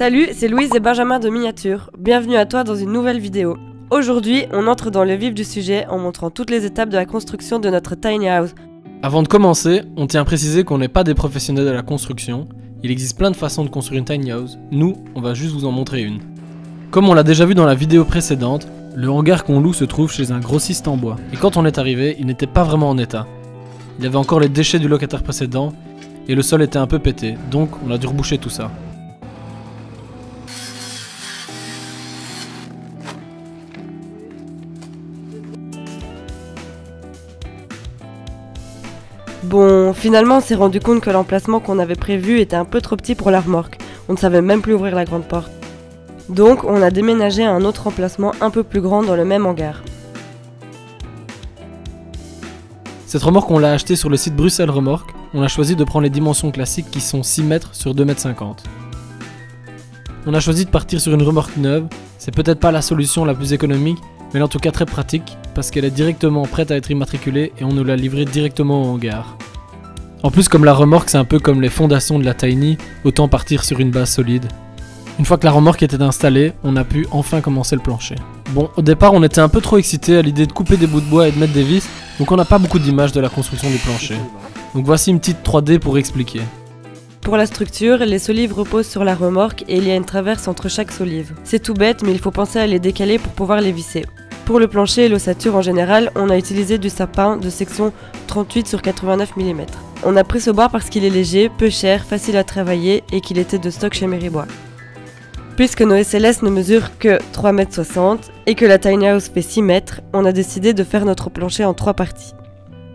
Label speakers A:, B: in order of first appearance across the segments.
A: Salut, c'est Louise et Benjamin de Miniature. Bienvenue à toi dans une nouvelle vidéo. Aujourd'hui, on entre dans le vif du sujet en montrant toutes les étapes de la construction de notre tiny house.
B: Avant de commencer, on tient à préciser qu'on n'est pas des professionnels de la construction. Il existe plein de façons de construire une tiny house. Nous, on va juste vous en montrer une. Comme on l'a déjà vu dans la vidéo précédente, le hangar qu'on loue se trouve chez un grossiste en bois. Et quand on est arrivé, il n'était pas vraiment en état. Il y avait encore les déchets du locataire précédent et le sol était un peu pété, donc on a dû reboucher tout ça.
A: Bon, finalement on s'est rendu compte que l'emplacement qu'on avait prévu était un peu trop petit pour la remorque. On ne savait même plus ouvrir la grande porte. Donc on a déménagé à un autre emplacement un peu plus grand dans le même hangar.
B: Cette remorque on l'a achetée sur le site Bruxelles Remorque. On a choisi de prendre les dimensions classiques qui sont 6 mètres sur 2 mètres 50. On a choisi de partir sur une remorque neuve. C'est peut-être pas la solution la plus économique, mais elle est en tout cas très pratique parce qu'elle est directement prête à être immatriculée et on nous l'a livrée directement au hangar. En plus, comme la remorque c'est un peu comme les fondations de la Tiny, autant partir sur une base solide. Une fois que la remorque était installée, on a pu enfin commencer le plancher. Bon, au départ on était un peu trop excités à l'idée de couper des bouts de bois et de mettre des vis, donc on n'a pas beaucoup d'images de la construction du plancher. Donc voici une petite 3D pour expliquer.
A: Pour la structure, les solives reposent sur la remorque et il y a une traverse entre chaque solive. C'est tout bête, mais il faut penser à les décaler pour pouvoir les visser. Pour le plancher et l'ossature en général, on a utilisé du sapin de section 38 sur 89 mm. On a pris ce bois parce qu'il est léger, peu cher, facile à travailler et qu'il était de stock chez Méribois. Puisque nos SLS ne mesurent que 3,60 m et que la tiny house fait 6 mètres, on a décidé de faire notre plancher en 3 parties.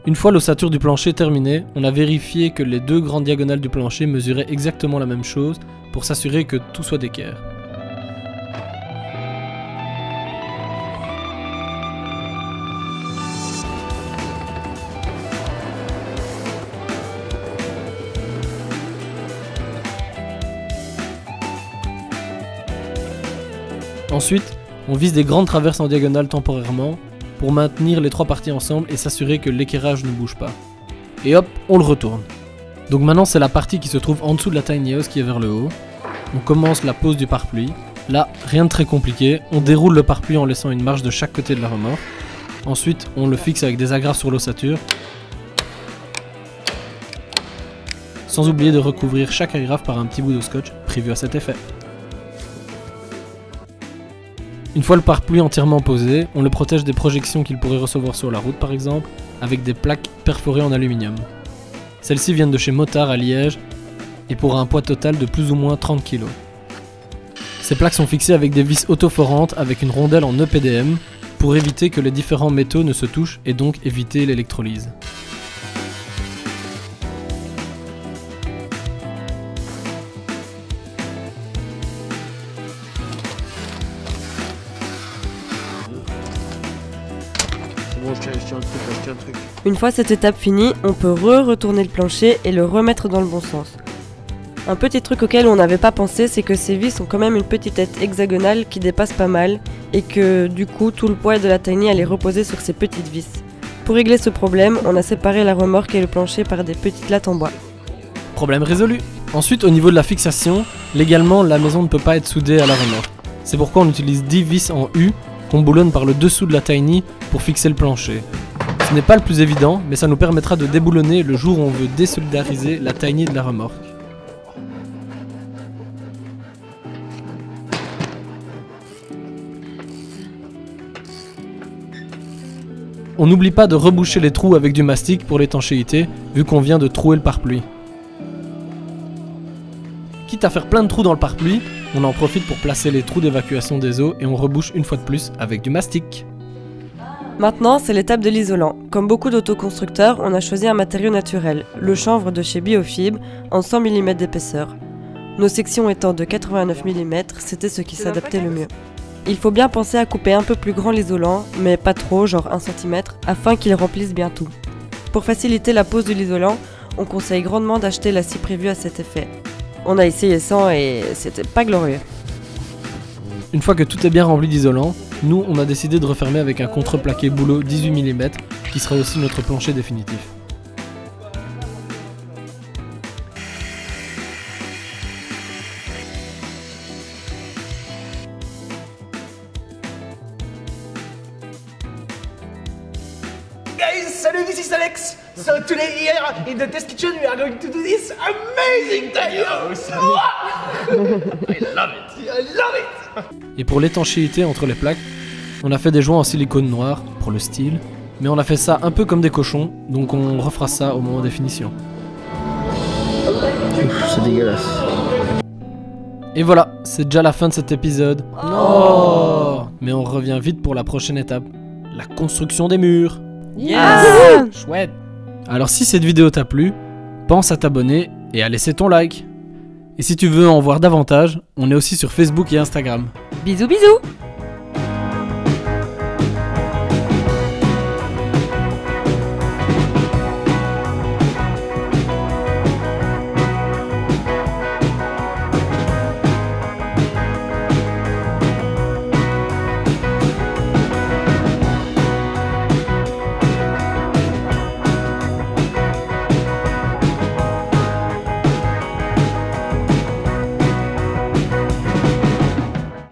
B: Une fois l'ossature du plancher terminée, on a vérifié que les deux grandes diagonales du plancher mesuraient exactement la même chose pour s'assurer que tout soit d'équerre. Ensuite, on vise des grandes traverses en diagonale temporairement pour maintenir les trois parties ensemble et s'assurer que l'équerrage ne bouge pas. Et hop, on le retourne. Donc maintenant c'est la partie qui se trouve en dessous de la tiny house qui est vers le haut. On commence la pose du pare-pluie. Là, rien de très compliqué, on déroule le pare-pluie en laissant une marge de chaque côté de la remorque. Ensuite, on le fixe avec des agrafes sur l'ossature. Sans oublier de recouvrir chaque agrafe par un petit bout de scotch prévu à cet effet. Une fois le pare-pluie entièrement posé, on le protège des projections qu'il pourrait recevoir sur la route par exemple, avec des plaques perforées en aluminium. Celles-ci viennent de chez Motard à Liège et pour un poids total de plus ou moins 30 kg. Ces plaques sont fixées avec des vis autoforantes avec une rondelle en EPDM pour éviter que les différents métaux ne se touchent et donc éviter l'électrolyse.
A: Une fois cette étape finie, on peut retourner le plancher et le remettre dans le bon sens. Un petit truc auquel on n'avait pas pensé, c'est que ces vis ont quand même une petite tête hexagonale qui dépasse pas mal et que du coup tout le poids de la tiny allait reposer sur ces petites vis. Pour régler ce problème, on a séparé la remorque et le plancher par des petites lattes en bois.
B: Problème résolu. Ensuite, au niveau de la fixation, légalement la maison ne peut pas être soudée à la remorque. C'est pourquoi on utilise 10 vis en U qu'on boulonne par le dessous de la tiny pour fixer le plancher. Ce n'est pas le plus évident, mais ça nous permettra de déboulonner le jour où on veut désolidariser la tiny de la remorque. On n'oublie pas de reboucher les trous avec du mastic pour l'étanchéité, vu qu'on vient de trouer le pare-pluie. Quitte à faire plein de trous dans le pare-pluie, on en profite pour placer les trous d'évacuation des eaux et on rebouche une fois de plus avec du mastic.
A: Maintenant, c'est l'étape de l'isolant. Comme beaucoup d'autoconstructeurs, on a choisi un matériau naturel, le chanvre de chez Biofib, en 100 mm d'épaisseur. Nos sections étant de 89 mm, c'était ce qui s'adaptait le mieux. Il faut bien penser à couper un peu plus grand l'isolant, mais pas trop, genre 1 cm, afin qu'il remplisse bien tout. Pour faciliter la pose de l'isolant, on conseille grandement d'acheter la scie prévue à cet effet. On a essayé sans et c'était pas glorieux.
B: Une fois que tout est bien rempli d'isolant, nous on a décidé de refermer avec un contreplaqué bouleau 18 mm qui sera aussi notre plancher définitif.
C: Guys, salut, this is Alex. So today here in the test kitchen we are going to do this amazing tailleur. I love it, I love it.
B: Et pour l'étanchéité entre les plaques, on a fait des joints en silicone noir pour le style, mais on a fait ça un peu comme des cochons, donc on refera ça au moment des finitions.
D: C'est dégueulasse.
B: Et voilà, c'est déjà la fin de cet épisode. Non. Mais on revient vite pour la prochaine étape, la construction des murs. Chouette. Alors si cette vidéo t'a plu, pense à t'abonner et à laisser ton like. Et si tu veux en voir davantage, on est aussi sur Facebook et Instagram.
A: Bisous bisous.